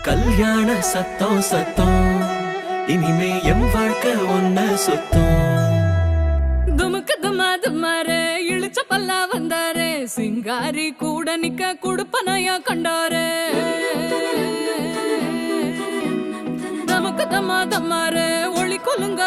கல்யாண சத்தம் சத்தம் இனிமே என் வாழ்க்கை ஒன்ன சுத்தம். துமுக்கு துமா துமாரே இழுச்ச பல்லா வந்தாரே சிங்காரி கூட நிக்க குடுப்பனையா கண்டாரே. தமுக்கு தம்மா தம்மாரே ஒளி கொலுங்க